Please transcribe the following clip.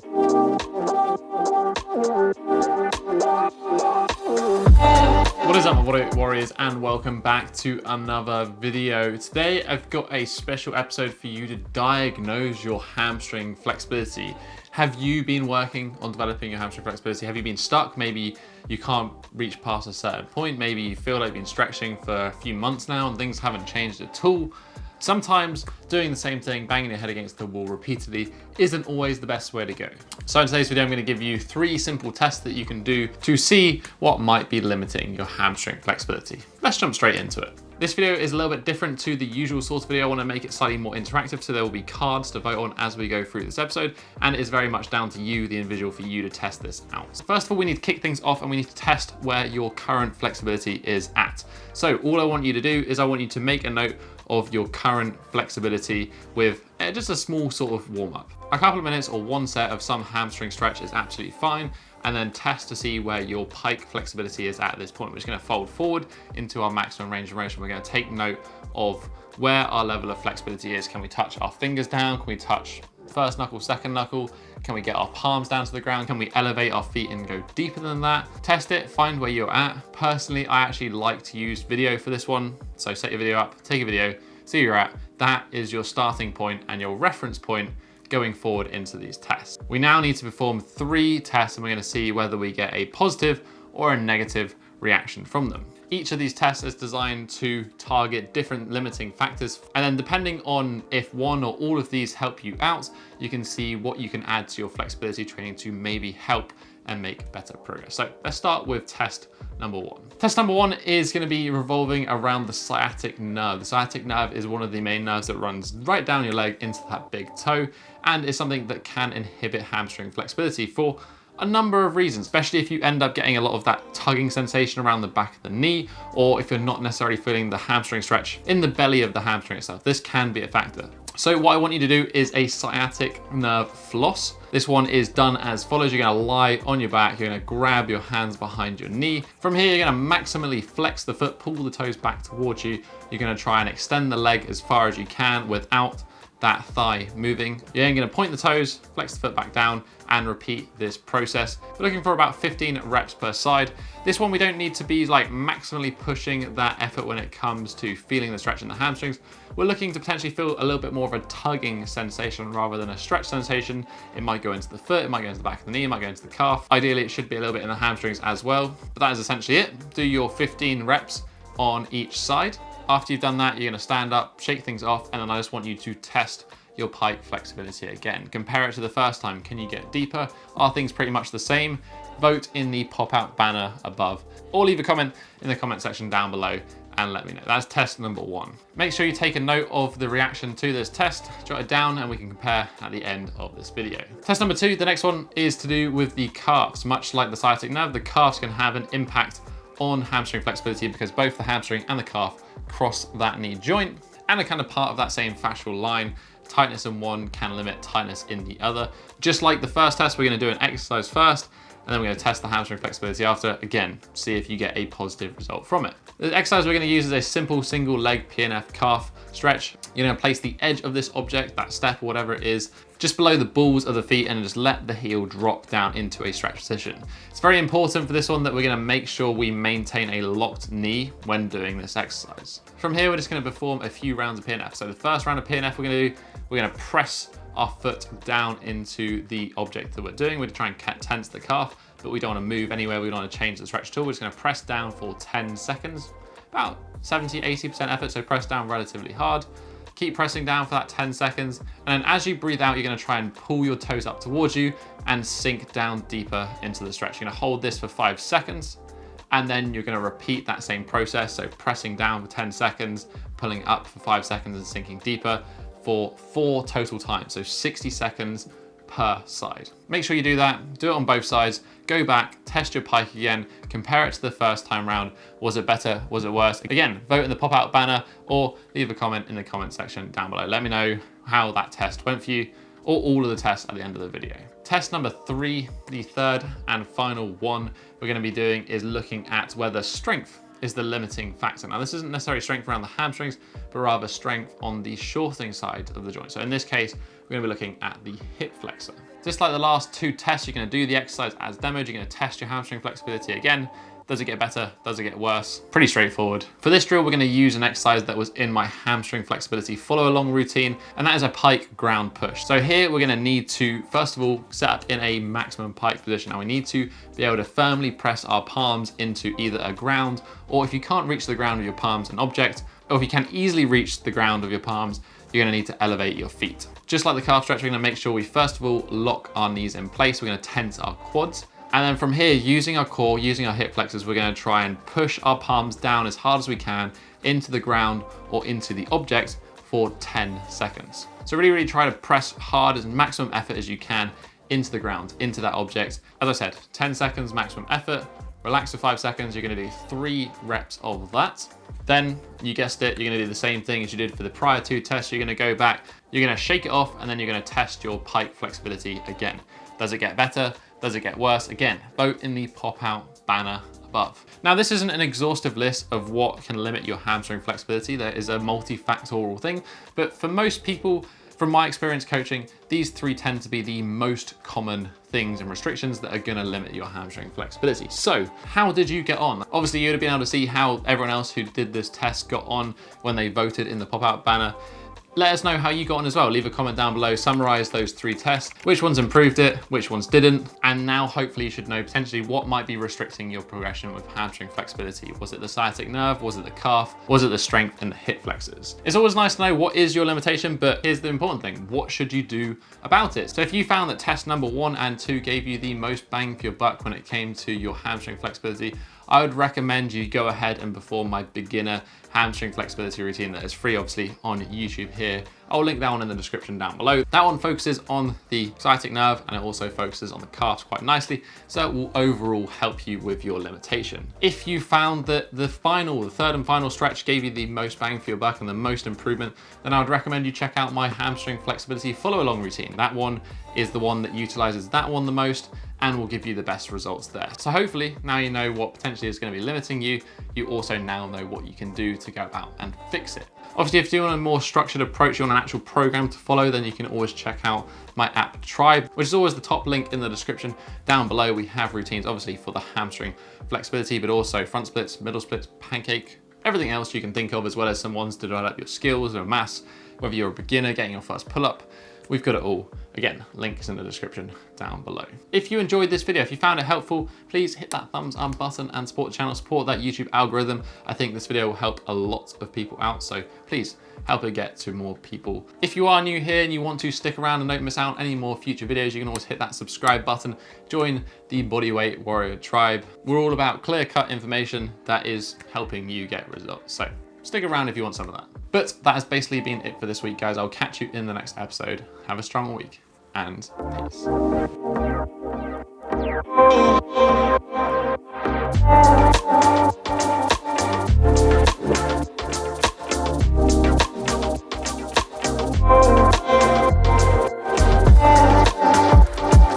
What is up, my warriors, and welcome back to another video. Today I've got a special episode for you to diagnose your hamstring flexibility. Have you been working on developing your hamstring flexibility? Have you been stuck? Maybe you can't reach past a certain point. Maybe you feel like you've been stretching for a few months now and things haven't changed at all. Sometimes doing the same thing, banging your head against the wall repeatedly, isn't always the best way to go. So in today's video, I'm going to give you 3 simple tests that you can do to see what might be limiting your hamstring flexibility. Let's jump straight into it. This video is a little bit different to the usual sort of video. I want to make it slightly more interactive, so there will be cards to vote on as we go through this episode, and it is very much down to you, the individual, for you to test this out. First of all, we need to kick things off and we need to test where your current flexibility is at. So all I want you to do is I want you to make a note of your current flexibility with just a small sort of warm-up. A couple of minutes or 1 set of some hamstring stretch is absolutely fine, and then test to see where your pike flexibility is at this point. We're just going to fold forward into our maximum range of motion. We're going to take note of where our level of flexibility is. Can we touch our fingers down? Can we touch first knuckle, second knuckle? Can we get our palms down to the ground? Can we elevate our feet and go deeper than that? Test it, find where you're at. Personally, I actually like to use video for this one. So set your video up, take a video, see where you're at. That is your starting point and your reference point going forward into these tests. We now need to perform 3 tests and we're going to see whether we get a positive or a negative reaction from them. Each of these tests is designed to target different limiting factors, and then depending on if one or all of these help you out, you can see what you can add to your flexibility training to maybe help and make better progress. So let's start with test number 1. Test number 1 is going to be revolving around the sciatic nerve. The sciatic nerve is one of the main nerves that runs right down your leg into that big toe, and is something that can inhibit hamstring flexibility for a number of reasons, especially if you end up getting a lot of that tugging sensation around the back of the knee, or if you're not necessarily feeling the hamstring stretch in the belly of the hamstring itself. This can be a factor. So what I want you to do is a sciatic nerve floss. This one is done as follows. You're gonna lie on your back, you're gonna grab your hands behind your knee. From here, you're gonna maximally flex the foot, pull the toes back towards you. You're gonna try and extend the leg as far as you can without that thigh moving. You're then gonna point the toes, flex the foot back down, and repeat this process. We're looking for about 15 reps per side. This one, we don't need to be like maximally pushing that effort when it comes to feeling the stretch in the hamstrings. We're looking to potentially feel a little bit more of a tugging sensation rather than a stretch sensation. It might go into the foot, it might go into the back of the knee, it might go into the calf. Ideally, it should be a little bit in the hamstrings as well, but that is essentially it. Do your 15 reps on each side. After you've done that, you're gonna stand up, shake things off, and then I just want you to test your pike flexibility again. Compare it to the first time. Can you get deeper? Are things pretty much the same? Vote in the pop-out banner above, or leave a comment in the comment section down below and let me know. That's test number 1. Make sure you take a note of the reaction to this test, jot it down, and we can compare at the end of this video. Test number 2, the next one is to do with the calves. Much like the sciatic nerve, the calves can have an impact on hamstring flexibility because both the hamstring and the calf cross that knee joint and are kind of part of that same fascial line. Tightness in one can limit tightness in the other. Just like the first test, we're going to do an exercise first, and then we're going to test the hamstring flexibility after. Again, see if you get a positive result from it. The exercise we're going to use is a simple single leg PNF calf stretch. You're going to place the edge of this object, that step or whatever it is, just below the balls of the feet, and just let the heel drop down into a stretch position. It's very important for this one that we're going to make sure we maintain a locked knee when doing this exercise. From here, we're just going to perform a few rounds of PNF. So the first round of PNF we're going to press our foot down into the object that we're doing. We're trying to tense the calf, but we don't want to move anywhere. We don't want to change the stretch at all. We're just going to press down for 10 seconds, about 70-80% effort, so press down relatively hard. Keep pressing down for that 10 seconds. And then as you breathe out, you're going to try and pull your toes up towards you and sink down deeper into the stretch. You're going to hold this for 5 seconds, and then you're going to repeat that same process. So pressing down for 10 seconds, pulling up for 5 seconds, and sinking deeper for 4 total times. So 60 seconds per side. Make sure you do that, do it on both sides, go back, test your pike again, compare it to the first time round. Was it better? Was it worse? Again, vote in the pop-out banner or leave a comment in the comment section down below. Let me know how that test went for you, or all of the tests at the end of the video. Test number 3, the third and final one we're going to be doing, is looking at whether strength is the limiting factor. Now, this isn't necessarily strength around the hamstrings, but rather strength on the shortening side of the joint. So in this case, we're gonna be looking at the hip flexor. Just like the last 2 tests, you're gonna do the exercise as demoed. You're gonna test your hamstring flexibility again. Does it get better? Does it get worse? Pretty straightforward. For this drill, we're gonna use an exercise that was in my hamstring flexibility follow along routine, and that is a pike ground push. So here we're gonna need to, first of all, set up in a maximum pike position. Now we need to be able to firmly press our palms into either a ground, or if you can't reach the ground with your palms, an object, or if you can easily reach the ground with your palms, you're gonna need to elevate your feet. Just like the calf stretch, we're gonna make sure we first of all lock our knees in place. We're gonna tense our quads. And then from here, using our core, using our hip flexors, we're gonna try and push our palms down as hard as we can into the ground or into the object for 10 seconds. So really try to press hard as maximum effort as you can into the ground, into that object. As I said, 10 seconds maximum effort, relax for 5 seconds. You're gonna do 3 reps of that. Then, you guessed it, you're gonna do the same thing as you did for the prior 2 tests. You're gonna go back, you're gonna shake it off, and then you're gonna test your pike flexibility again. Does it get better? Does it get worse? Again, vote in the pop-out banner above. Now, this isn't an exhaustive list of what can limit your hamstring flexibility. There is a multifactorial thing, but for most people, from my experience coaching, these 3 tend to be the most common things and restrictions that are gonna limit your hamstring flexibility. So, how did you get on? Obviously, you would have been able to see how everyone else who did this test got on when they voted in the pop-out banner. Let us know how you got on as well. Leave a comment down below, summarize those 3 tests, which ones improved it, which ones didn't, and now hopefully you should know potentially what might be restricting your progression with hamstring flexibility. Was it the sciatic nerve? Was it the calf? Was it the strength in the hip flexors? It's always nice to know what is your limitation, but here's the important thing. What should you do about it? So if you found that test number 1 and 2 gave you the most bang for your buck when it came to your hamstring flexibility, I would recommend you go ahead and perform my beginner hamstring flexibility routine that is free, obviously, on YouTube here. I'll link that one in the description down below. That one focuses on the sciatic nerve and it also focuses on the calves quite nicely, so it will overall help you with your limitation. If you found that the 3rd and final stretch gave you the most bang for your buck and the most improvement, then I would recommend you check out my hamstring flexibility follow along routine. That one is the one that utilizes that one the most and will give you the best results there. So hopefully now you know what potentially is going to be limiting you. You also now know what you can do to go about and fix it. Obviously, if you want a more structured approach, you want an actual program to follow, then you can always check out my app Tribe, which is always the top link in the description. Down below, we have routines, obviously for the hamstring flexibility, but also front splits, middle splits, pancake, everything else you can think of, as well as some ones to develop your skills or mass, whether you're a beginner getting your first pull-up. We've got it all. Again, links in the description down below. If you enjoyed this video, if you found it helpful, please hit that thumbs up button and support the channel, support that YouTube algorithm. I think this video will help a lot of people out, so please help it get to more people. If you are new here and you want to stick around and don't miss out on any more future videos, you can always hit that subscribe button, join the Bodyweight Warrior Tribe. We're all about clear-cut information that is helping you get results. So stick around if you want some of that. But that has basically been it for this week, guys. I'll catch you in the next episode. Have a strong week and peace.